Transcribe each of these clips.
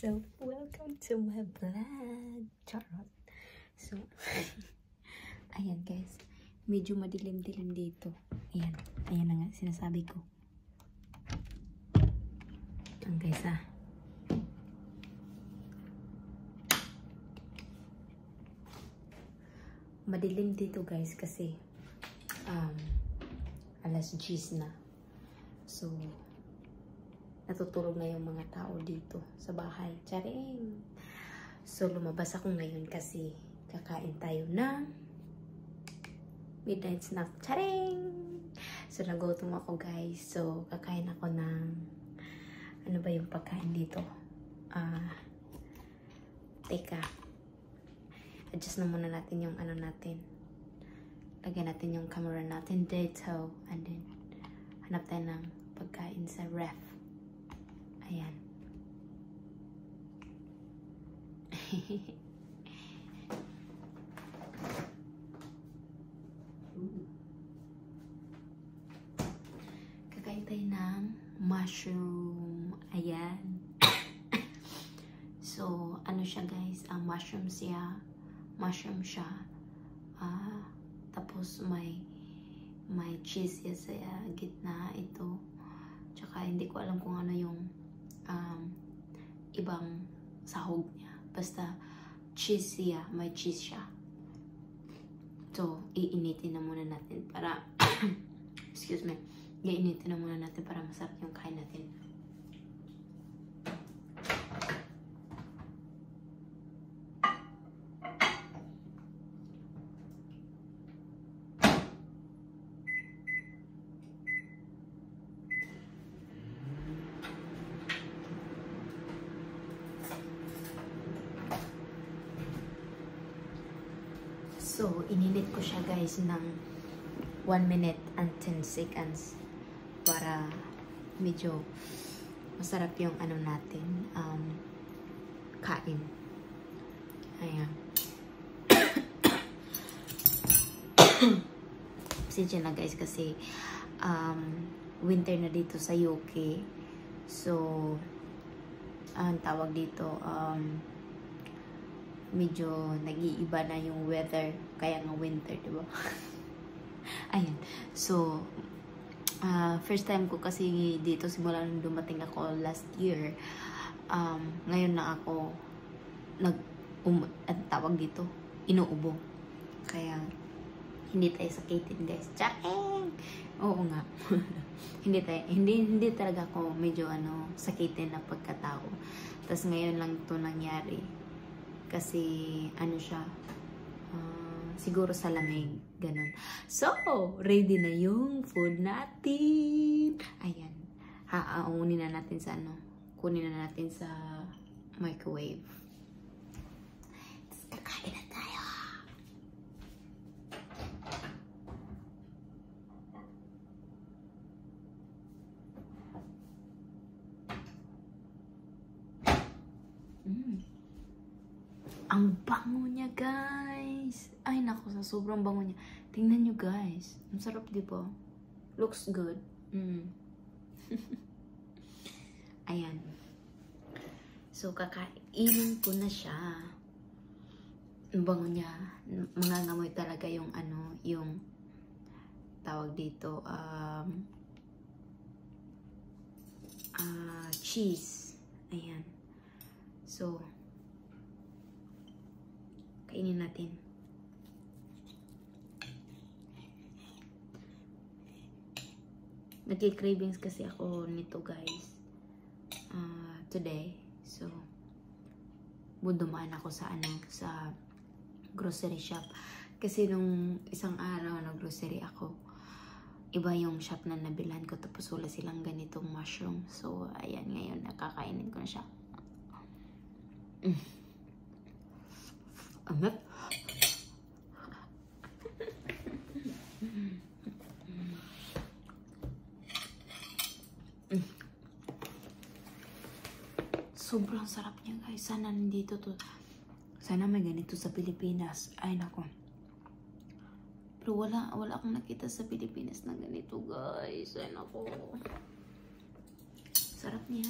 So, welcome to my vlog. Charot. So, ayan guys. Medyo madilim-dilim dito. Ayan. Ayan na nga, sinasabi ko. Ayan guys Madilim dito guys kasi alas 10 na. So, natutulog na yung mga tao dito sa bahay. Charing! So, lumabas ako ngayon kasi kakain tayo ng midnight snack. Charing! So, nagutom ako guys. So, kakain ako ng ano ba yung pagkain dito? Teka. Adjust na muna natin yung ano natin. Lagyan natin yung camera natin dito. And then, hanap tayo ng pagkain sa ref. Ayan. Kakain tayo ng mushroom. Ayan. So, ano siya guys? Mushroom siya. Tapos may cheese siya sa gitna ito. Tsaka hindi ko alam kung ano yung ibang sahog niya. Basta cheese siya. May cheese siya. So, iinitin na muna natin para excuse me. Iinitin na muna natin para masarap yung kain natin. So, ininit ko siya guys ng 1 minute and 10 seconds para medyo masarap yung ano natin, kain. Ayan. Pasensya na guys kasi winter na dito sa UK. So, ang tawag dito, medyo nag-iiba na yung weather, kaya nga winter, diba? Ayan. So, first time ko kasi dito simula nung dumating ako last year. Ngayon na ako tawag dito, inuubo. Kaya, hindi tayo sakitin, guys. Charing! Oo nga. hindi talaga ako medyo sakitin na pagkatao. Tapos ngayon lang ito nangyari. Kasi, ano siya, siguro sa lamig, ganun. So, ready na yung food natin. Ayan. Kunin na natin sa kunin na natin sa microwave. Tapos, kakain na tayo. Ang bango niya, guys. Ay, naku, sa sobrang bango niya. Tingnan nyo, guys. Ang sarap, di ba? Looks good. Ayan. So, kakainin ko na siya. Ang bango niya. Mangangamoy talaga yung yung tawag dito, cheese. Ayan. So, kainin natin. Nagki-cravings kasi ako nito guys. Today. So, dumaan ako sa sa grocery shop. Kasi nung isang araw nag-grocery ako, iba yung shop na nabilhan ko. Tapos wala silang ganitong mushroom. So, ayan ngayon. Nakakainin ko na siya. Amet. Sobrang sarap niya guys. Sana nandito to. Sana may ganito sa Pilipinas. Ay nako. Pero wala akong nakita sa Pilipinas na ganito guys. Ay nako. Sarap niya.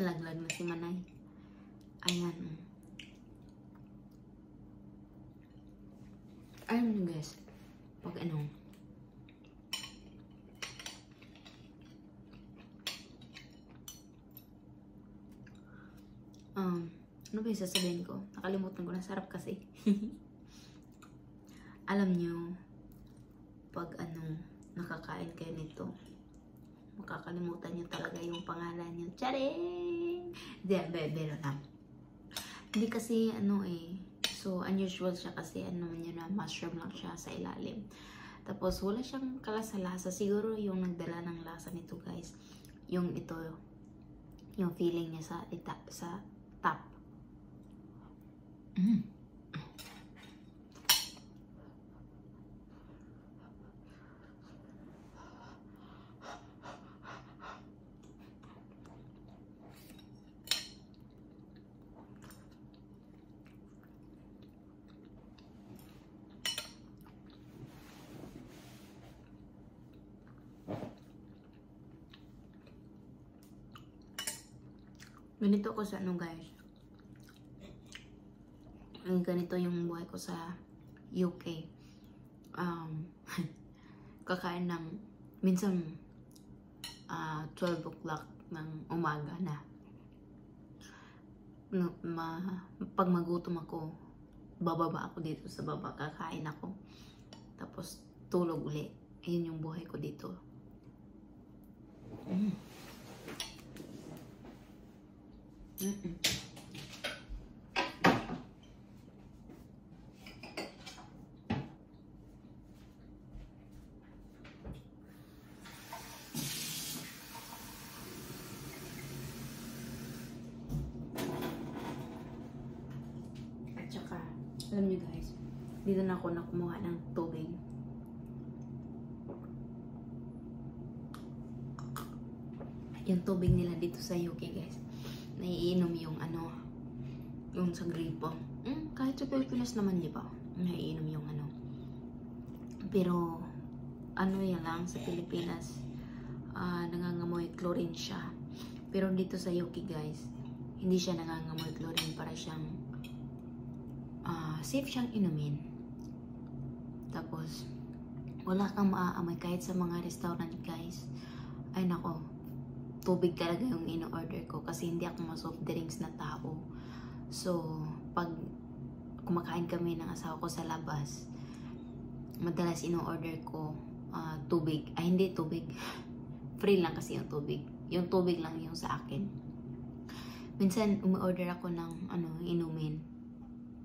Nalaglag na si Manay. Ayan. Alam nyo guys, pag ano, ano ba yung sasabihin ko? Nakalimutan ko na, sarap kasi. Alam nyo, pag ano, nakakain kayo nito, makakalimutan nyo talaga yung pangalan nyo. Charing! Hindi, bero lang. Hindi kasi, ano so unusual siya kasi, ano nyo na, mushroom lang siya sa ilalim. Tapos, wala siyang kalasa-lasa. Siguro yung nagdala ng lasa nito, guys. Yung ito, yung feeling niya sa top. Ganito ko sa ano guys. Ganito yung buhay ko sa UK. Kakain ng minsan 12 o'clock ng umaga na. Pag magutom ako, bababa ako dito sa baba, kakain ako. Tapos tulog uli. Ayun yung buhay ko dito. At saka, alam niyo guys, dito na ako kumuha ng tubig. Yung tubig nila dito sa UK guys, naiinom yung ano, yung sa gripo. Kahit sa Pilipinas naman, di ba? Naiinom yung ano. Pero, ano yan lang, sa Pilipinas, nangangamoy chlorine siya. Pero dito sa UK guys, hindi siya nangangamoy chlorine, para siyang safe siyang inumin. Tapos, wala kang maaamoy kahit sa mga restaurant guys. Ay nako, tubig talaga yung in-order ko kasi hindi ako ma-soft drinks na tao. So, pag kumakain kami ng asawa ko sa labas, madalas in-order ko tubig. Ay, hindi tubig. Free lang kasi yung tubig. Yung tubig lang yung sa akin. Minsan, umi-order ako ng inumin.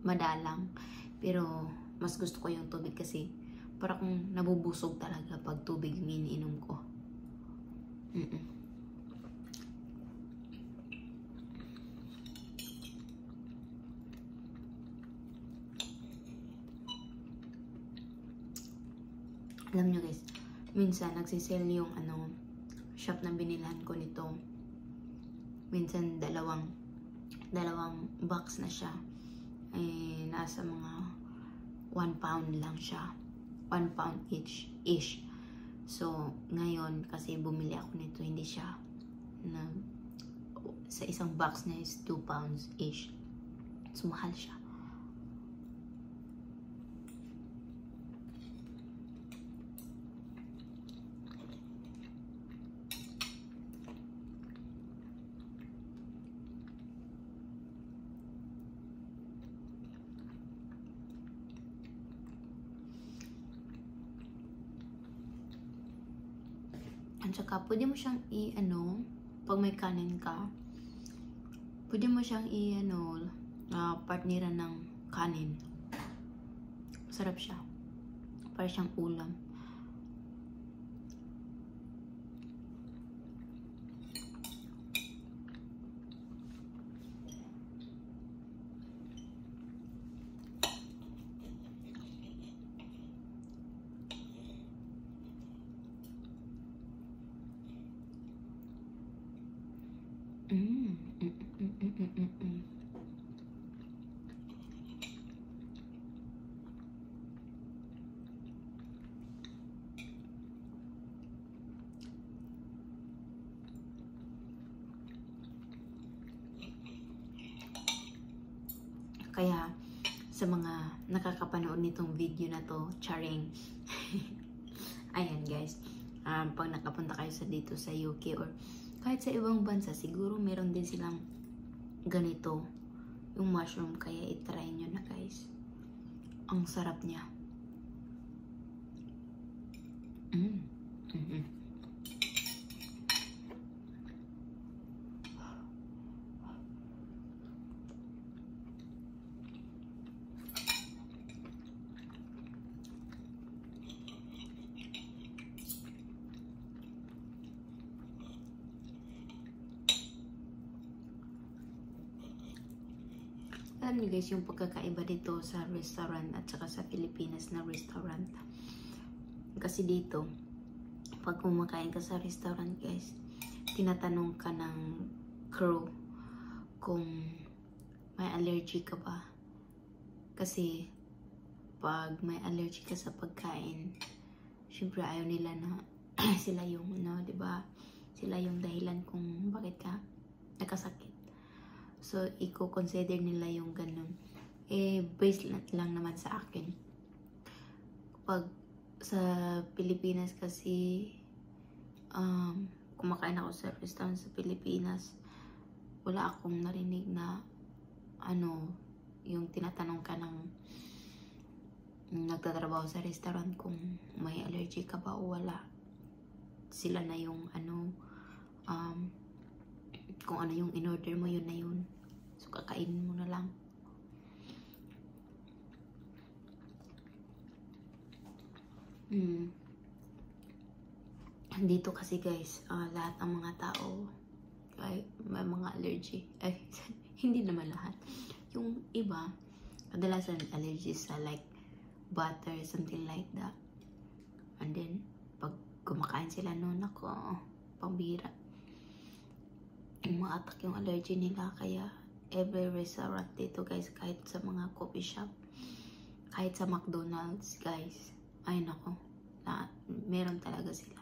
Madalang. Pero, mas gusto ko yung tubig kasi para kung nabubusog talaga pag tubig yung iniinom ko. Alam nyo guys, minsan nagsisale yung shop na binilhan ko nito. Minsan dalawang box na siya. Nasa mga 1 pound lang siya. 1 pound each. So, ngayon, kasi bumili ako nito, hindi siya sa isang box na is 2 pounds each. So, mahal siya. At saka, pwede mo siyang pag may kanin ka, pwede mo siyang partneran ng kanin. Sarap siya. Para siyang ulam. Kaya sa mga nakakapanood nitong video na to, charing. Ayan guys, pag nakapunta kayo dito sa UK or kahit sa ibang bansa, siguro meron din silang ganito, yung mushroom. Kaya itry nyo na guys. Ang sarap niya. Alam niyo guys, yung pagkakaiba dito sa restaurant at saka sa Pilipinas na restaurant. Kasi dito, pag kumakain ka sa restaurant guys, tinatanong ka ng crew kung may allergy ka ba. Kasi pag may allergy ka sa pagkain, syempre ayaw nila na sila yung, diba? Sila yung dahilan kung bakit ka nakasakit. So, i-consider nila yung ganun. Based lang naman sa akin. Pag sa Pilipinas kasi, kumakain ako sa restaurant sa Pilipinas, wala akong narinig na, yung tinatanong ka ng nagtatrabaho sa restaurant kung may allergy ka ba o wala. Sila na yung, kung ano yung in-order mo, yun na yun. So, kakainin mo na lang. Dito kasi guys, lahat ng mga tao ay may mga allergy. Ay, hindi naman lahat. Yung iba, kadalasan allergies sa like butter, something like that. And then, pag kumakain sila noon, ako, pambira. Ma-attack yung allergy nila. Kaya every restaurant dito guys, kahit sa mga coffee shop, kahit sa McDonald's guys, ay nako, meron talaga sila.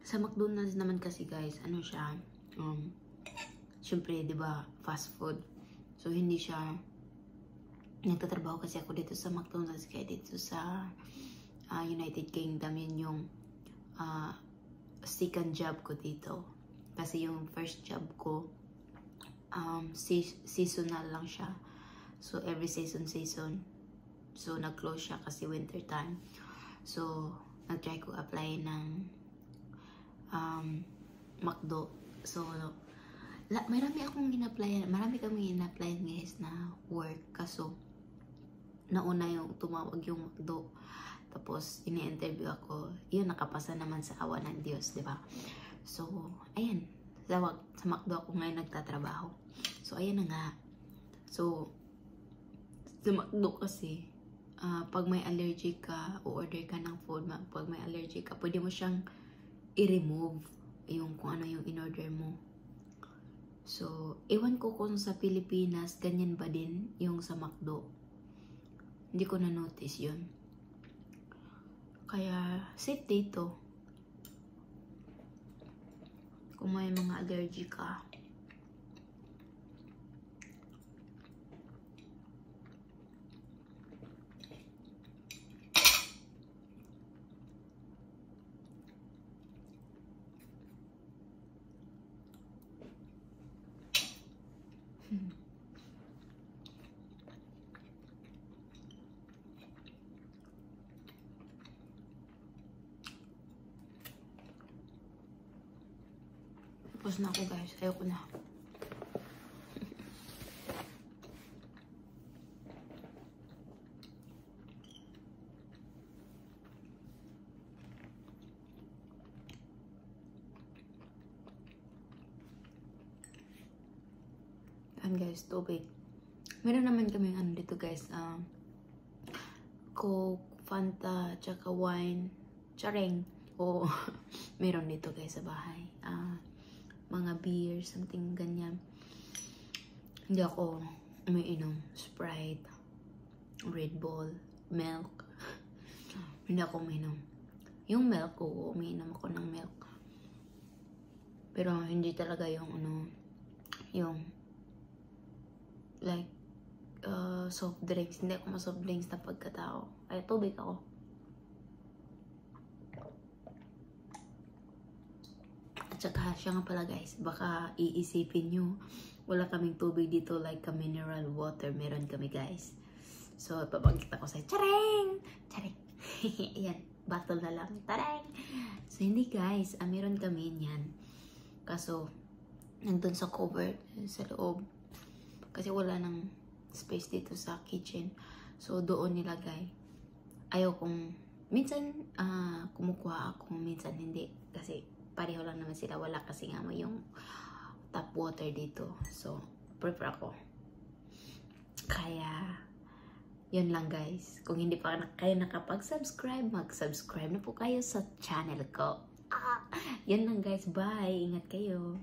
Sa McDonald's naman kasi guys, ano siya, syempre, di ba, fast food. So, hindi siya, nagtatrabaho kasi ako dito sa McDonald's, kaya dito sa United Kingdom, yun yung second job ko dito. Kasi yung first job ko, seasonal lang siya. So, every season. So, nag-close siya kasi winter time. So, nag-try ko apply ng McDo. So, marami kaming in-applyan guys na work. Kaso, nauna yung tumawag yung McDo. Tapos, ini-interview ako. Yun, nakapasa naman sa awa ng Diyos, di ba? So, ayan. Sa McDo ako ngayon nagtatrabaho. So, ayan na nga. So, sa McDo kasi, pag may allergy ka, o-order ka ng food, pag may allergy ka, pwede mo siyang i-remove yung kung ano yung in-order mo. So, ewan ko kung sa Pilipinas, ganyan ba din yung sa McDo. Hindi ko na-notice yun. Kaya, safe dito. Kung may mga allergy ka. Tapos na ako guys. Ayoko na. Ayan guys, tubig. Meron naman kami ano dito guys. Coke, Fanta, tsaka wine. Charing. O, meron dito guys sa bahay. Mga beer, something ganyan. Hindi ako umiinom. Sprite. Red Bull, milk. Hindi ako uminom. Yung milk ko, uminom ako ng milk. Pero hindi talaga yung yung like soft drinks. Hindi ako soft drinks na pagkatao. Ay, tubig ako. At saka siya nga pala guys, baka iisipin nyo, wala kaming tubig dito like a mineral water. Meron kami guys. So, ipapagkita ko sa Chareng! Chareng! Ayan, bottle na lang. Tareng! So, hindi guys, meron kami yan. Kaso, nandun sa cupboard, sa loob. Kasi wala nang space dito sa kitchen. So, doon nilagay. Ayaw kong, minsan kumukuha ako, minsan hindi. Kasi, pareho lang naman sila. Wala kasi nga yung tap water dito. So, prefer ako. Kaya, yun lang guys. Kung hindi pa kayo nakapag-subscribe, mag-subscribe na po kayo sa channel ko. Yan lang guys. Bye. Ingat kayo.